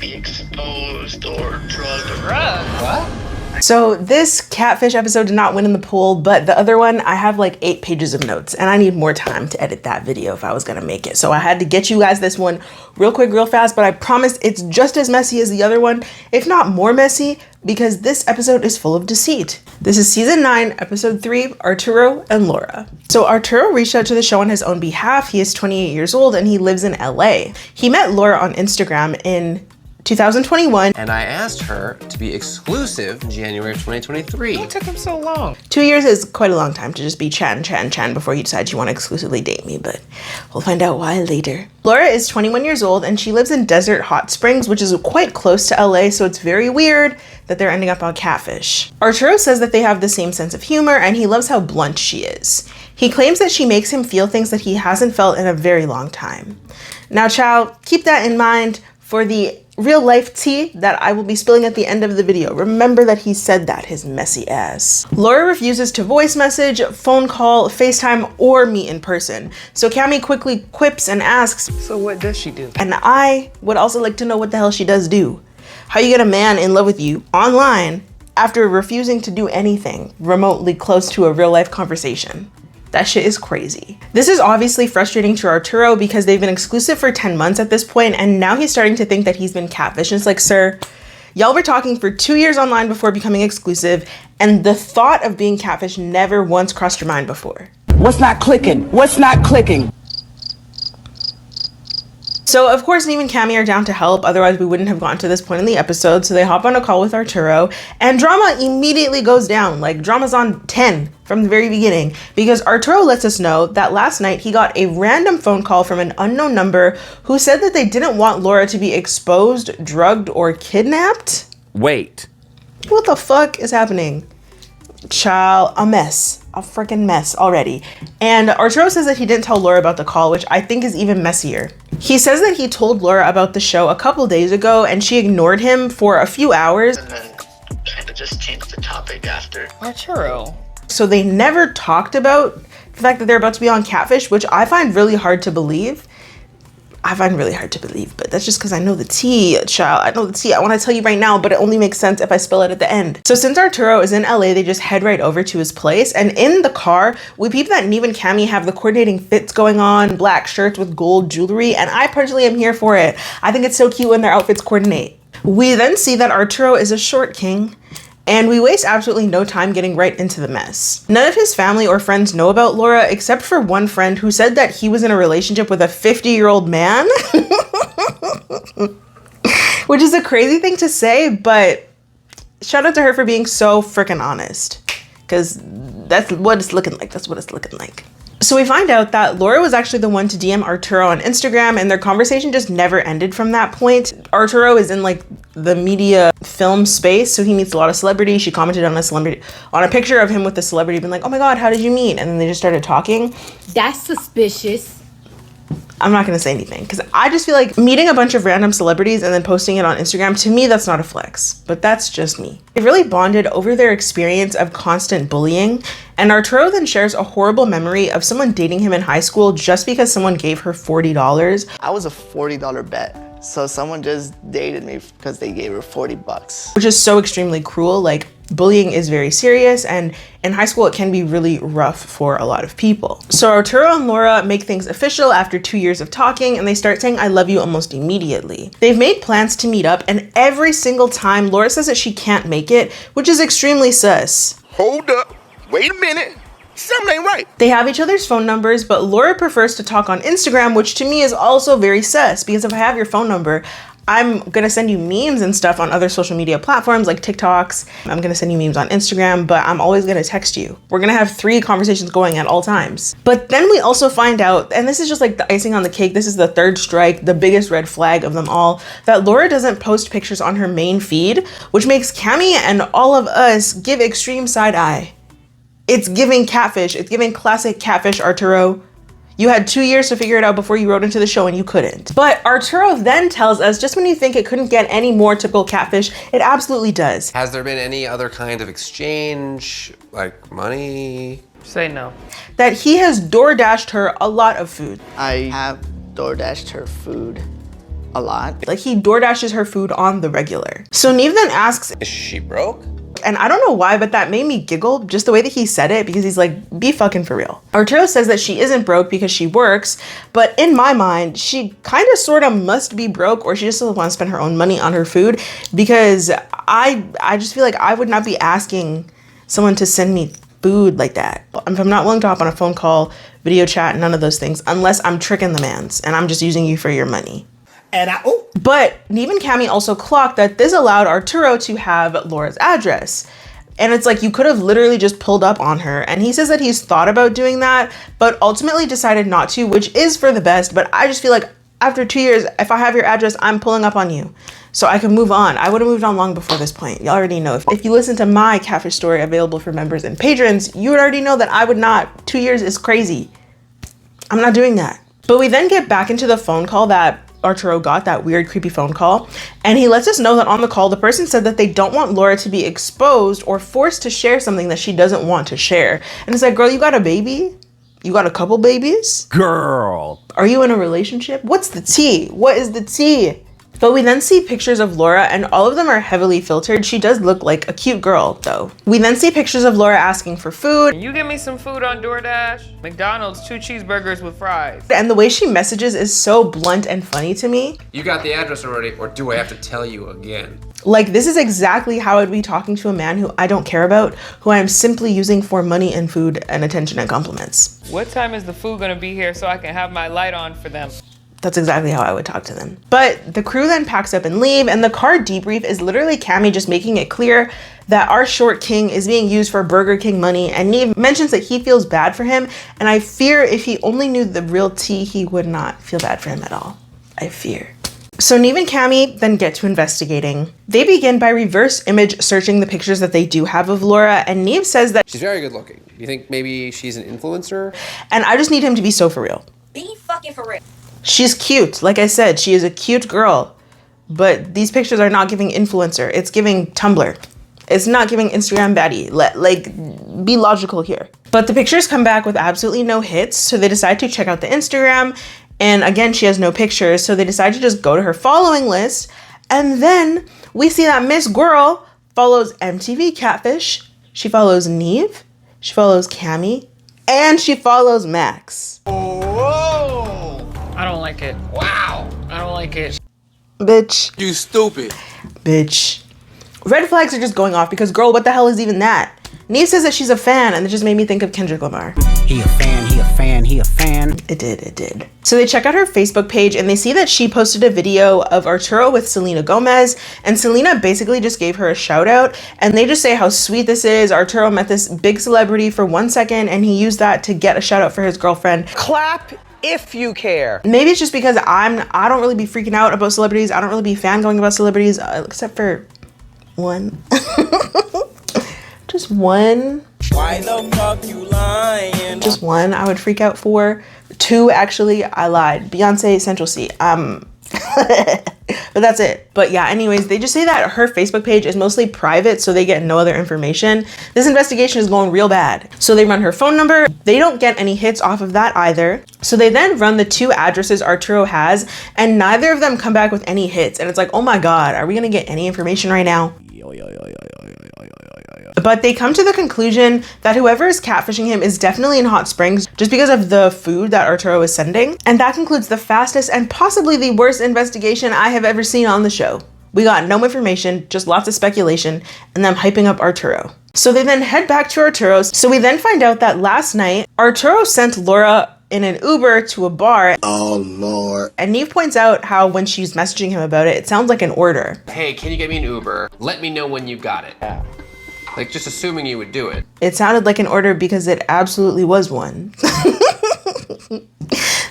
be exposed or drugged. What? So this Catfish episode did not win in the poll, but the other one, I have like 8 pages of notes and I need more time to edit that video if I was gonna make it. So I had to get you guys this one real quick, real fast, but I promise it's just as messy as the other one, if not more messy, because this episode is full of deceit. This is season 9, episode 3, Arturo and Laura. So Arturo reached out to the show on his own behalf. He is 28 years old and he lives in LA. He met Laura on Instagram in 2021. And I asked her to be exclusive in January of 2023. What took him so long? 2 years is quite a long time to just be chatting before you decide you want to exclusively date me, but we'll find out why later. Laura is 21 years old and she lives in Desert Hot Springs, which is quite close to LA, so it's very weird that they're ending up on Catfish. Arturo says that they have the same sense of humor and he loves how blunt she is. He claims that she makes him feel things that he hasn't felt in a very long time. Now, child, keep that in mind for the real life tea that I will be spilling at the end of the video. Remember that he said that, his messy ass. Laura refuses to voice message, phone call, FaceTime, or meet in person. So Cami quickly quips and asks, so what does she do? And I would also like to know what the hell she does do. How you get a man in love with you online after refusing to do anything remotely close to a real life conversation? That shit is crazy. This is obviously frustrating to Arturo because they've been exclusive for 10 months at this point, and now he's starting to think that he's been catfished. And it's like, sir, y'all were talking for 2 years online before becoming exclusive, and the thought of being catfished never once crossed your mind before. What's not clicking? What's not clicking? So of course, Neve and Cami are down to help, otherwise we wouldn't have gotten to this point in the episode. So they hop on a call with Arturo and drama immediately goes down. Like drama's on 10 from the very beginning, because Arturo lets us know that last night he got a random phone call from an unknown number who said that they didn't want Laura to be exposed, drugged, or kidnapped. Wait. What the fuck is happening? Child, a mess. A freaking mess already. And Arturo says that he didn't tell Laura about the call, which I think is even messier. He says that he told Laura about the show a couple days ago and she ignored him for a few hours. And then kind of just changed the topic after. Arturo. So they never talked about the fact that they're about to be on Catfish, which I find really hard to believe. But that's just because I know the tea, child. I know the tea. I want to tell you right now, but it only makes sense if I spill it at the end. So since Arturo is in LA, they just head right over to his place. And in the car, we peep that Neve and Cami have the coordinating fits going on, black shirts with gold jewelry. And I personally am here for it. I think it's so cute when their outfits coordinate. We then see that Arturo is a short king. And we waste absolutely no time getting right into the mess. None of his family or friends know about Laura except for one friend who said that he was in a relationship with a 50-year-old man. Which is a crazy thing to say, but shout out to her for being so freaking honest. Because that's what it's looking like. So we find out that Laura was actually the one to DM Arturo on Instagram, and their conversation just never ended from that point. Arturo is in like the media film space, so he meets a lot of celebrities. She commented on a picture of him with the celebrity, being like, "Oh my God, how did you meet?" And then they just started talking. That's suspicious. I'm not gonna say anything because I just feel like meeting a bunch of random celebrities and then posting it on Instagram, to me, that's not a flex, but that's just me. They really bonded over their experience of constant bullying, and Arturo then shares a horrible memory of someone dating him in high school just because someone gave her $40. I was a $40 bet. So someone just dated me because they gave her 40 bucks. Which is so extremely cruel. Like, bullying is very serious, and in high school it can be really rough for a lot of people. So Arturo and Laura make things official after 2 years of talking, and they start saying I love you almost immediately. They've made plans to meet up, and every single time Laura says that she can't make it, which is extremely sus. Hold up, wait a minute. Something ain't right. They have each other's phone numbers, but Laura prefers to talk on Instagram, which to me is also very sus, because if I have your phone number, I'm gonna send you memes and stuff on other social media platforms like TikToks. I'm gonna send you memes on Instagram, but I'm always gonna text you. We're gonna have 3 conversations going at all times. But then we also find out, and this is just like the icing on the cake, this is the third strike, the biggest red flag of them all, that Laura doesn't post pictures on her main feed, which makes Cami and all of us give extreme side eye. It's giving catfish. It's giving classic catfish, Arturo. You had 2 years to figure it out before you wrote into the show and you couldn't. But Arturo then tells us, just when you think it couldn't get any more typical catfish, it absolutely does. Has there been any other kind of exchange, like money? Say no. That he has DoorDashed her a lot of food. I have DoorDashed her food a lot. Like, he DoorDashes her food on the regular. So Neve then asks, Is she broke? and I don't know why, but that made me giggle, just the way that he said it, because he's like, be fucking for real. Arturo says that she isn't broke because she works, but in my mind, she kind of sort of must be broke, or she just doesn't want to spend her own money on her food, because I just feel like I would not be asking someone to send me food like that. If I'm not willing to hop on a phone call, video chat, none of those things, unless I'm tricking the mans and I'm just using you for your money. But Neve and Cammy also clocked that this allowed Arturo to have Laura's address. And it's like, you could have literally just pulled up on her. And he says that he's thought about doing that, but ultimately decided not to, which is for the best. But I just feel like after 2 years, if I have your address, I'm pulling up on you so I can move on. I would have moved on long before this point. You already know. If you listen to my Catfish story available for members and patrons, you would already know that I would not. 2 years is crazy. I'm not doing that. But we then get back into the phone call that Arturo got, that weird, creepy phone call. And he lets us know that on the call, the person said that they don't want Laura to be exposed or forced to share something that she doesn't want to share. And it's like, girl, you got a baby? You got a couple babies? Girl. Are you in a relationship? What's the tea? What is the tea? But we then see pictures of Laura, and all of them are heavily filtered. She does look like a cute girl, though. We then see pictures of Laura asking for food. You give me some food on DoorDash? McDonald's, 2 cheeseburgers with fries. And the way she messages is so blunt and funny to me. You got the address already, or do I have to tell you again? Like, this is exactly how I'd be talking to a man who I don't care about, who I am simply using for money and food and attention and compliments. What time is the food gonna be here so I can have my light on for them? That's exactly how I would talk to them. But the crew then packs up and leave, and the car debrief is literally Cammy just making it clear that our short king is being used for Burger King money, and Neve mentions that he feels bad for him, and I fear if he only knew the real tea, he would not feel bad for him at all. I fear. So Neve and Cammy then get to investigating. They begin by reverse image searching the pictures that they do have of Laura, and Neve says that She's very good looking. You think maybe she's an influencer? and I just need him to be so for real. Be fucking for real. She's cute. Like I said, she is a cute girl. But these pictures are not giving influencer. It's giving Tumblr. It's not giving Instagram baddie. Like, be logical here. But the pictures come back with absolutely no hits. So they decide to check out the Instagram. And again, she has no pictures. So they decide to just go to her following list. And then we see that Miss Girl follows MTV Catfish. She follows Neve. She follows Cammy. And she follows Max. I don't like it. Wow. I don't like it. Bitch. You stupid. Bitch. Red flags are just going off because, girl, what the hell is even that? Neve says that she's a fan, and it just made me think of Kendrick Lamar. He a fan, he a fan, he a fan. It did. So they check out her Facebook page, and they see that she posted a video of Arturo with Selena Gomez, and Selena basically just gave her a shout out, and they just say how sweet this is. Arturo met this big celebrity for 1 second, and he used that to get a shout out for his girlfriend. Clap if you care. Maybe it's just because I don't really be freaking out about celebrities. I don't really be fangoing about celebrities, except for one. Just one. Why the fuck you lying? Just one I would freak out for. 2, actually, I lied. Beyonce, Central C. But that's it. But yeah, anyways, they just say that her Facebook page is mostly private, so they get no other information. This investigation is going real bad. So they run her phone number. They don't get any hits off of that either. So they then run the 2 addresses Arturo has, and neither of them come back with any hits. And it's like, oh my God, are we gonna get any information right now? But they come to the conclusion that whoever is catfishing him is definitely in Hot Springs just because of the food that Arturo is sending. And that concludes the fastest and possibly the worst investigation I have ever seen on the show. We got no information, just lots of speculation, and them hyping up Arturo. So they then head back to Arturo's. So we then find out that last night, Arturo sent Laura in an Uber to a bar. Oh, Lord. And Neve points out how when she's messaging him about it, it sounds like an order. Hey, can you get me an Uber? Let me know when you got it. Like, just assuming you would do it. It sounded like an order because it absolutely was one.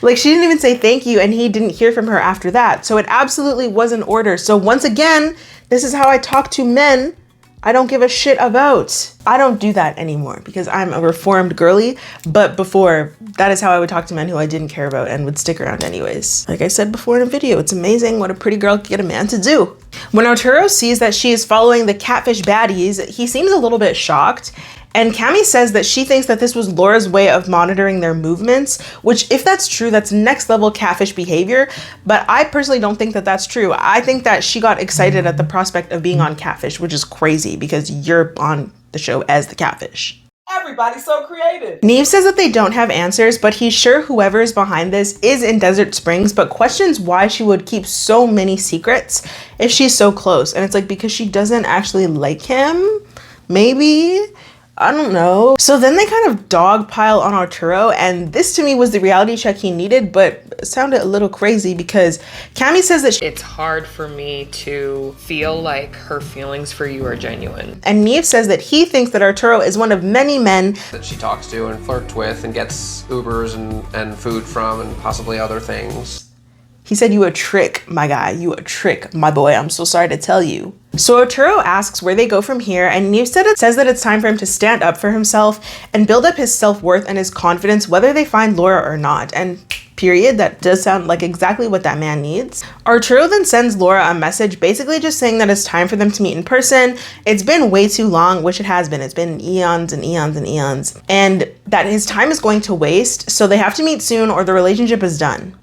Like, she didn't even say thank you, and he didn't hear from her after that. So it absolutely was an order. So once again, this is how I talk to men I don't give a shit about. I don't do that anymore because I'm a reformed girly. But before, that is how I would talk to men who I didn't care about and would stick around anyways. Like I said before in a video, it's amazing what a pretty girl can get a man to do. When Arturo sees that she is following the Catfish baddies, he seems a little bit shocked. And Cami says that she thinks that this was Laura's way of monitoring their movements, which if that's true, that's next level catfish behavior. But I personally don't think that that's true. I think that she got excited at the prospect of being on Catfish, which is crazy because you're on the show as the catfish. Everybody's so creative. Neve says that they don't have answers, but he's sure whoever is behind this is in Desert Springs, but questions why she would keep so many secrets if she's so close. And it's like, because she doesn't actually like him? Maybe? I don't know. So then they kind of dogpile on Arturo, and this to me was the reality check he needed, but it sounded a little crazy because Cami says that it's hard for me to feel like her feelings for you are genuine. And Neve says that he thinks that Arturo is one of many men that she talks to and flirts with and gets Ubers and food from and possibly other things. He said, "You a trick, my guy. You a trick, my boy. I'm so sorry to tell you." So Arturo asks where they go from here, and Neve says that it's time for him to stand up for himself and build up his self-worth and his confidence, whether they find Laura or not. And period, that does sound like exactly what that man needs. Arturo then sends Laura a message basically just saying that it's time for them to meet in person. It's been way too long, which it has been. It's been eons and eons and eons. And that his time is going to waste, so they have to meet soon or the relationship is done.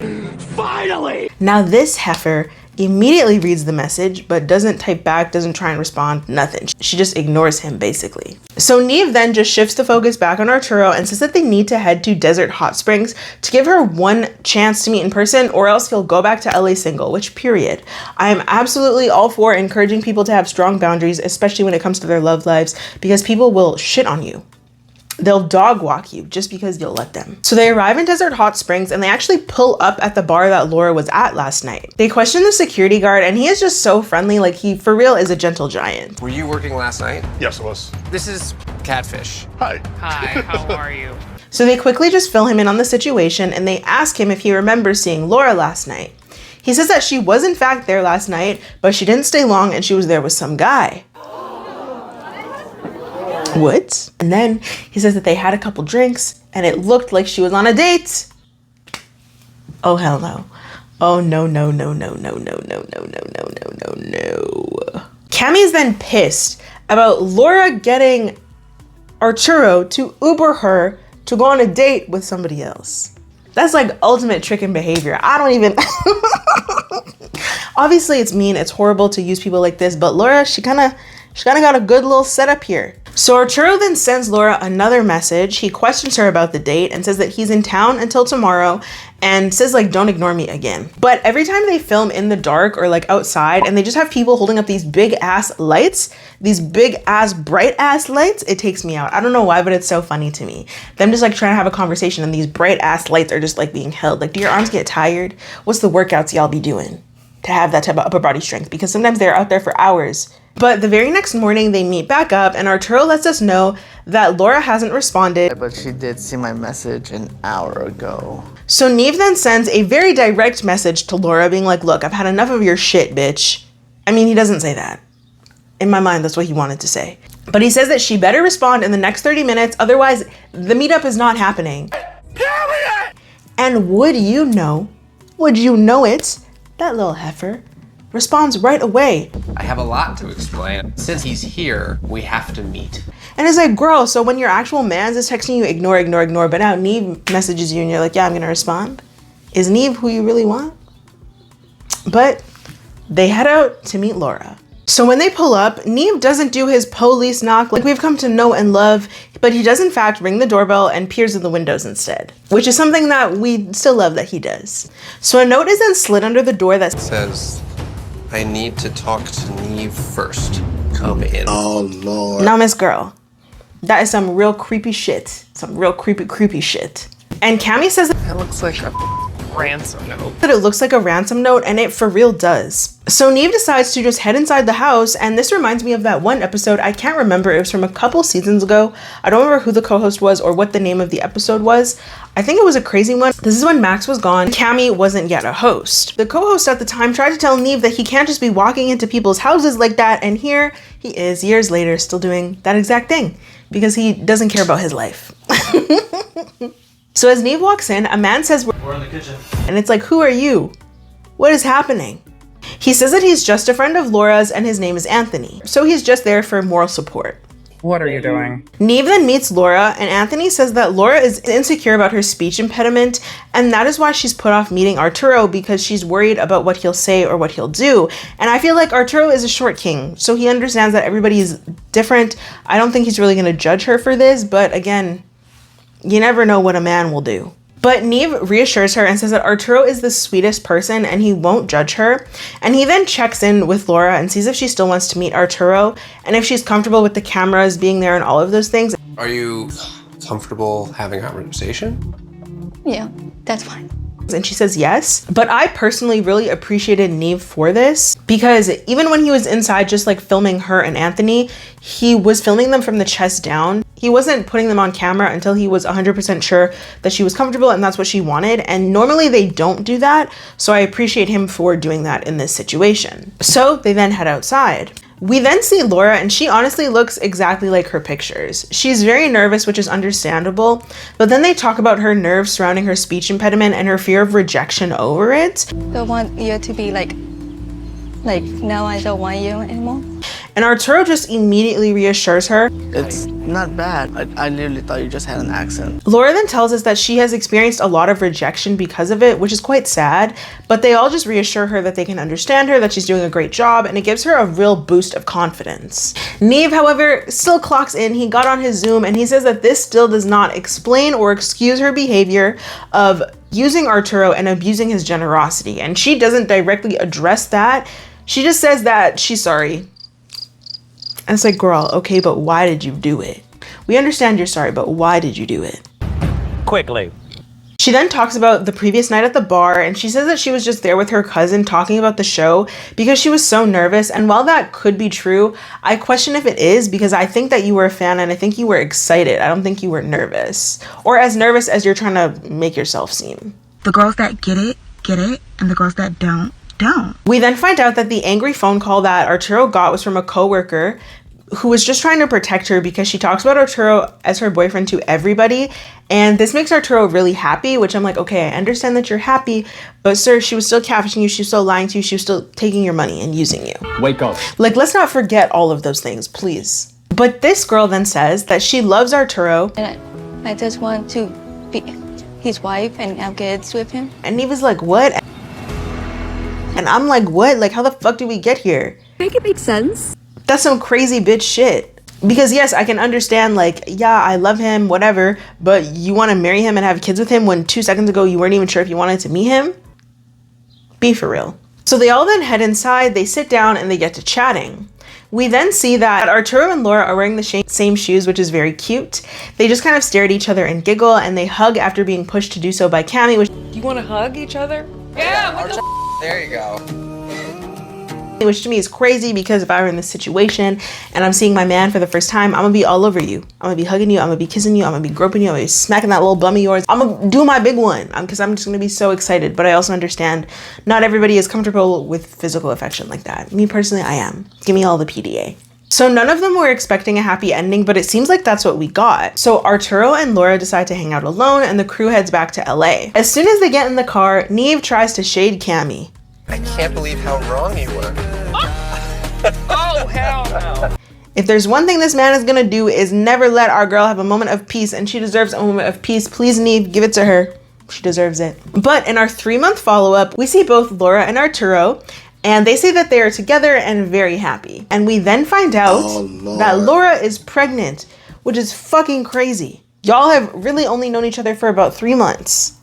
Finally! Now this heifer immediately reads the message, but doesn't type back, doesn't try and respond, nothing. She just ignores him, basically. So Neve then just shifts the focus back on Arturo and says that they need to head to Desert Hot Springs to give her one chance to meet in person, or else he'll go back to LA single, which period. I am absolutely all for encouraging people to have strong boundaries, especially when it comes to their love lives, because people will shit on you. They'll dog walk you just because you'll let them. So they arrive in Desert Hot Springs and they actually pull up at the bar that Laura was at last night. They question the security guard and he is just so friendly, like he for real is a gentle giant. Were you working last night? Yes, it was. This is Catfish. Hi. Hi, how are you? So they quickly just fill him in on the situation and they ask him if he remembers seeing Laura last night. He says that she was in fact there last night, but she didn't stay long and she was there with some guy. What? And then he says that they had a couple drinks and it looked like she was on a date. Oh, hell no. Oh, no, no, no, no, no, no, no, no, no, no, no, no, no. Cami is then pissed about Laura getting Arturo to Uber her to go on a date with somebody else. That's like ultimate tricking behavior. I don't even... Obviously, it's mean. It's horrible to use people like this, but Laura, she kind of got a good little setup here. So Arturo then sends Laura another message. He questions her about the date and says that he's in town until tomorrow and says like, don't ignore me again. But every time they film in the dark or like outside and they just have people holding up these big ass lights, these big ass bright ass lights, it takes me out. I don't know why, but it's so funny to me. Them just like trying to have a conversation and these bright ass lights are just like being held. Like, do your arms get tired? What's the workouts y'all be doing to have that type of upper body strength? Because sometimes they're out there for hours. But the very next morning they meet back up and Arturo lets us know that Laura hasn't responded. But she did see my message an hour ago. So Neve then sends a very direct message to Laura being like, look, I've had enough of your shit, bitch. I mean, he doesn't say that. In my mind, that's what he wanted to say. But he says that she better respond in the next 30 minutes, otherwise the meetup is not happening. Period! And would you know it, that little heifer responds right away. I have a lot to explain. Since he's here, we have to meet. And it's like, girl, so when your actual man's is texting you, ignore, ignore, ignore, but now Neve messages you and you're like, yeah, I'm gonna respond. Is Neve who you really want? But they head out to meet Laura. So when they pull up, Neve doesn't do his police knock like we've come to know and love, but he does in fact ring the doorbell and peers in the windows instead, which is something that we still love that he does. So a note is then slid under the door that says, I need to talk to Neve first. Come in. Oh, Lord. Now, Miss Girl, that is some real creepy shit. Some real creepy shit. And Cami says That looks like a ransom note. that it looks like a ransom note, and it for real does. So Neve decides to just head inside the house, and this reminds me of that one episode. I can't remember. It was from a couple seasons ago. I don't remember who the co-host was or what the name of the episode was. I think it was a crazy one. This is when Max was gone. Cami wasn't yet a host. The co-host at the time tried to tell Neve that he can't just be walking into people's houses like that, and here he is years later still doing that exact thing because he doesn't care about his life. So as Neve walks in, a man says, we're in the kitchen. And it's like, who are you? What is happening? He says that he's just a friend of Laura's and his name is Anthony. So he's just there for moral support. What are you doing? Neve then meets Laura, and Anthony says that Laura is insecure about her speech impediment, and that is why she's put off meeting Arturo, because she's worried about what he'll say or what he'll do. And I feel like Arturo is a short king, so he understands that everybody is different. I don't think he's really going to judge her for this, but again, you never know what a man will do. But Neve reassures her and says that Arturo is the sweetest person and he won't judge her. And he then checks in with Laura and sees if she still wants to meet Arturo and if she's comfortable with the cameras being there and all of those things. Are you comfortable having a conversation? Yeah, that's fine. And she says yes. But I personally really appreciated Neve for this, because even when he was inside just like filming her and Anthony, he was filming them from the chest down. He wasn't putting them on camera until he was 100% sure that she was comfortable and that's what she wanted. And normally they don't do that. So I appreciate him for doing that in this situation. So they then head outside. We then see Laura, and she honestly looks exactly like her pictures. She's very nervous, which is understandable, but then they talk about her nerves surrounding her speech impediment and her fear of rejection over it. Don't want you to be like now I don't want you anymore. And Arturo just immediately reassures her. It's not bad. I literally thought you just had an accent. Laura then tells us that she has experienced a lot of rejection because of it, which is quite sad, but they all just reassure her that they can understand her, that she's doing a great job, and it gives her a real boost of confidence. Neve, however, still clocks in. He got on his Zoom and he says that this still does not explain or excuse her behavior of using Arturo and abusing his generosity. And she doesn't directly address that. She just says that she's sorry. And it's like, girl, okay, but why did you do it? We understand you're sorry, but why did you do it? Quickly. She then talks about the previous night at the bar, and she says that she was just there with her cousin talking about the show because she was so nervous. And while that could be true, I question if it is, because I think that you were a fan and I think you were excited. I don't think you were nervous, or as nervous as you're trying to make yourself seem. The girls that get it, and the girls that don't. We then find out that the angry phone call that Arturo got was from a coworker who was just trying to protect her because she talks about Arturo as her boyfriend to everybody. And this makes Arturo really happy, which I'm like, okay, I understand that you're happy, but sir, she was still catfishing you. She was still lying to you. She was still taking your money and using you. Wake up. Like, let's not forget all of those things, please. But this girl then says that she loves Arturo. And I just want to be his wife and have kids with him. And Neva's like, what? And I'm like, what? Like, how the fuck did we get here? Make it make sense. That's some crazy bitch shit. Because yes, I can understand, like, yeah, I love him, whatever, but you want to marry him and have kids with him when 2 seconds ago you weren't even sure if you wanted to meet him? Be for real. So they all then head inside, they sit down, and they get to chatting. We then see that Arturo and Laura are wearing the same shoes, which is very cute. They just kind of stare at each other and giggle, and they hug after being pushed to do so by Cammy, which... You want to hug each other? Yeah, what the There you go. Which to me is crazy, because if I were in this situation and I'm seeing my man for the first time, I'm gonna be all over you. I'm gonna be hugging you, I'm gonna be kissing you, I'm gonna be groping you, I'm gonna be smacking that little bum of yours. I'm gonna do my big one because I'm just gonna be so excited. But I also understand not everybody is comfortable with physical affection like that. Me personally, I am. Give me all the PDA. So none of them were expecting a happy ending, but it seems like that's what we got. So Arturo and Laura decide to hang out alone, and the crew heads back to LA. As soon as they get in the car, Neve tries to shade Cammy. I can't believe how wrong you were. Oh, hell no. If there's one thing this man is gonna do is never let our girl have a moment of peace, and she deserves a moment of peace. Please, Neve, give it to her. She deserves it. But in our 3-month follow-up, we see both Laura and Arturo, and they say that they are together and very happy. And we then find out that Laura is pregnant, which is fucking crazy. Y'all have really only known each other for about 3 months,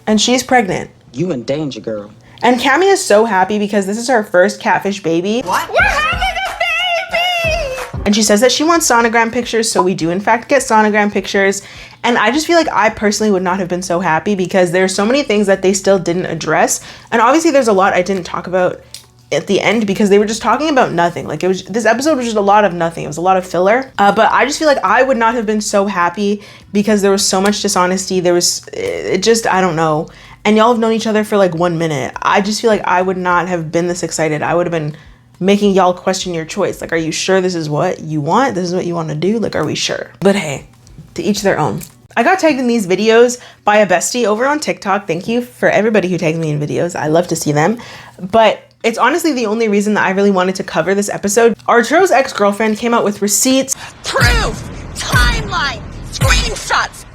and she's pregnant. You in danger, girl. And Cammy is so happy because this is her first catfish baby. What? We're having a baby! And she says that she wants sonogram pictures, so we do in fact get sonogram pictures. And I just feel like I personally would not have been so happy because there's so many things that they still didn't address. And obviously there's a lot I didn't talk about at the end because they were just talking about nothing. Like, this episode was just a lot of nothing. It was a lot of filler. But I just feel like I would not have been so happy because there was so much dishonesty. I don't know. And y'all have known each other for like 1 minute. I just feel like I would not have been this excited. I would have been making y'all question your choice. Like, are you sure this is what you want? This is what you want to do? Like, are we sure? But hey, to each their own. I got tagged in these videos by a bestie over on TikTok. Thank you for everybody who tags me in videos. I love to see them. But It's honestly the only reason that I really wanted to cover this episode. Arturo's ex-girlfriend came out with receipts, proof, timeline, screenshots,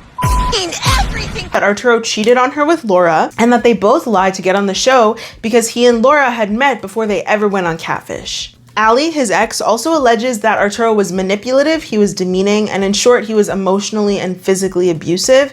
everything. That Arturo cheated on her with Laura and that they both lied to get on the show because he and Laura had met before they ever went on Catfish. Ali, his ex, also alleges that Arturo was manipulative, he was demeaning, and in short, he was emotionally and physically abusive.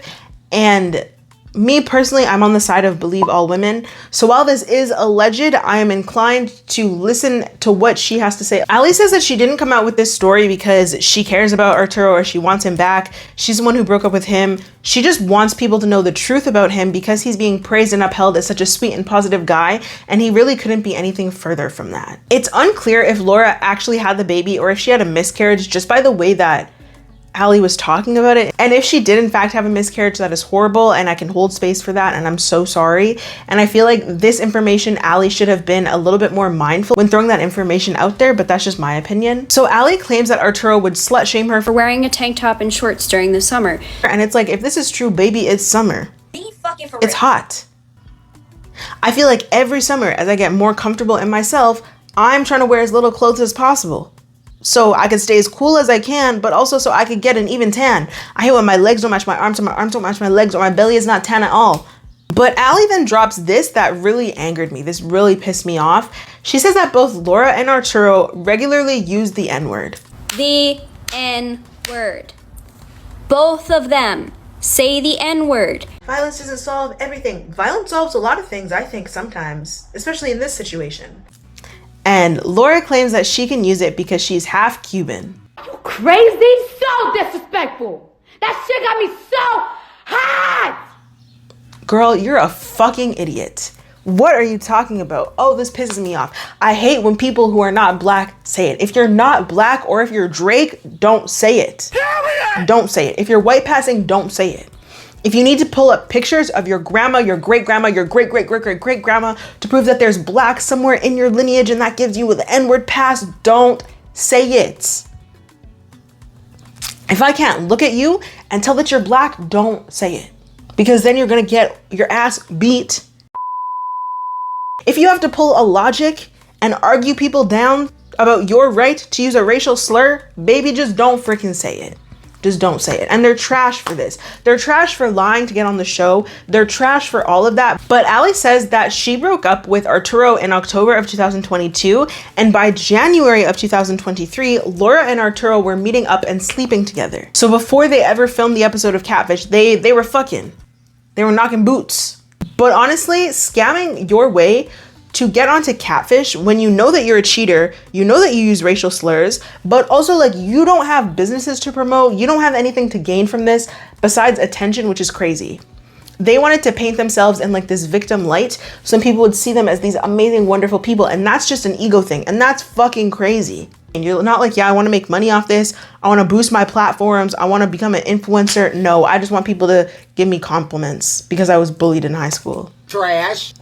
And me personally, I'm on the side of believe all women. So while this is alleged, I am inclined to listen to what she has to say. Ali says that she didn't come out with this story because she cares about Arturo or she wants him back. She's the one who broke up with him. She just wants people to know the truth about him because he's being praised and upheld as such a sweet and positive guy, and he really couldn't be anything further from that. It's unclear if Laura actually had the baby or if she had a miscarriage just by the way that Ali was talking about it. And if she did in fact have a miscarriage, that is horrible, and I can hold space for that, and I'm so sorry. And I feel like this information, Ali should have been a little bit more mindful when throwing that information out there, but that's just my opinion. So Ali claims that Arturo would slut shame her for wearing a tank top and shorts during the summer. And it's like, if this is true, baby, it's summer. Be fucking for real. It's hot. I feel like every summer, as I get more comfortable in myself, I'm trying to wear as little clothes as possible, so I can stay as cool as I can, but also so I could get an even tan. I hate when my legs don't match my arms, and my arms don't match my legs, or my belly is not tan at all. But Ali then drops this that really angered me. This really pissed me off. She says that both Laura and Arturo regularly use the N-word. The N-word. Both of them say the N-word. Violence doesn't solve everything. Violence solves a lot of things, I think, sometimes, especially in this situation. And Laura claims that she can use it because she's half Cuban. You crazy? So disrespectful. That shit got me so hot. Girl, you're a fucking idiot. What are you talking about? Oh, this pisses me off. I hate when people who are not black say it. If you're not black or if you're Drake, don't say it. Don't say it. If you're white passing, don't say it. If you need to pull up pictures of your grandma, your great-grandma, your great-great-great-great-great-grandma to prove that there's black somewhere in your lineage and that gives you the N-word pass, don't say it. If I can't look at you and tell that you're black, don't say it. Because then you're gonna get your ass beat. If you have to pull a logic and argue people down about your right to use a racial slur, baby, just don't freaking say it. Just don't say it. And they're trash for this. They're trash for lying to get on the show. They're trash for all of that. But Ali says that she broke up with Arturo in October of 2022. And by January of 2023, Laura and Arturo were meeting up and sleeping together. So before they ever filmed the episode of Catfish, they were fucking. They were knocking boots. But honestly, scamming your way to get onto Catfish when you know that you're a cheater, you know that you use racial slurs, but also like you don't have businesses to promote, you don't have anything to gain from this besides attention, which is crazy. They wanted to paint themselves in like this victim light so people would see them as these amazing, wonderful people, and that's just an ego thing, and that's fucking crazy. And you're not like, yeah, I want to make money off this, I want to boost my platforms, I want to become an influencer. No, I just want people to give me compliments because I was bullied in high school. Trash.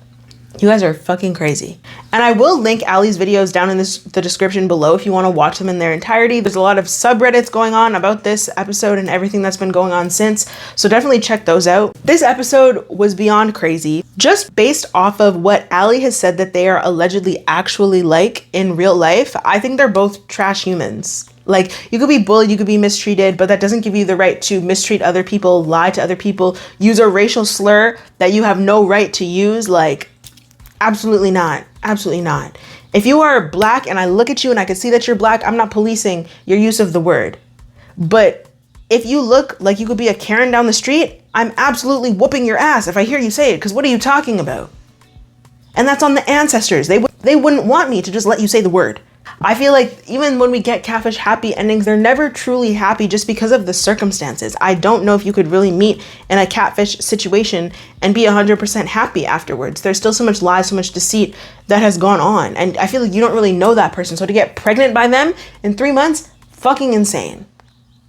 You guys are fucking crazy. And I will link Ali's videos down in the description below if you want to watch them in their entirety. There's a lot of subreddits going on about this episode and everything that's been going on since, so definitely check those out. This episode was beyond crazy. Just based off of what Ali has said that they are allegedly actually like in real life, I think they're both trash humans. Like, you could be bullied, you could be mistreated, but that doesn't give you the right to mistreat other people, lie to other people, use a racial slur that you have no right to use. Like, absolutely not. Absolutely not. If you are black and I look at you and I can see that you're black, I'm not policing your use of the word. But if you look like you could be a Karen down the street, I'm absolutely whooping your ass if I hear you say it, because what are you talking about? And that's on the ancestors. They wouldn't want me to just let you say the word. I feel like even when we get Catfish happy endings, they're never truly happy just because of the circumstances. I don't know if you could really meet in a Catfish situation and be 100% happy afterwards. There's still so much lies, so much deceit that has gone on. And I feel like you don't really know that person. So to get pregnant by them in 3 months, fucking insane.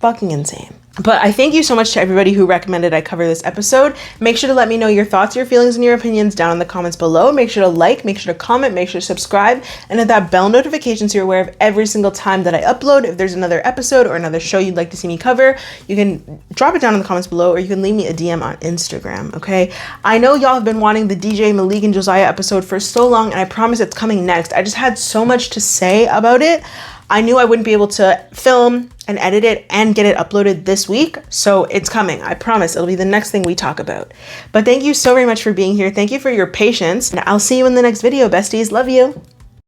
Fucking insane. But I thank you so much to everybody who recommended I cover this episode. Make sure to let me know your thoughts, your feelings, and your opinions down in the comments below. Make sure to like, make sure to comment, make sure to subscribe, and hit that bell notification so you're aware of every single time that I upload. If there's another episode or another show you'd like to see me cover, you can drop it down in the comments below, or you can leave me a DM on Instagram, okay? I know y'all have been wanting the DJ Malik and Josiah episode for so long, and I promise it's coming next. I just had so much to say about it. I knew I wouldn't be able to film and edit it and get it uploaded this week, so it's coming. I promise it'll be the next thing we talk about. But thank you so very much for being here. Thank you for your patience, and I'll see you in the next video, besties. Love you.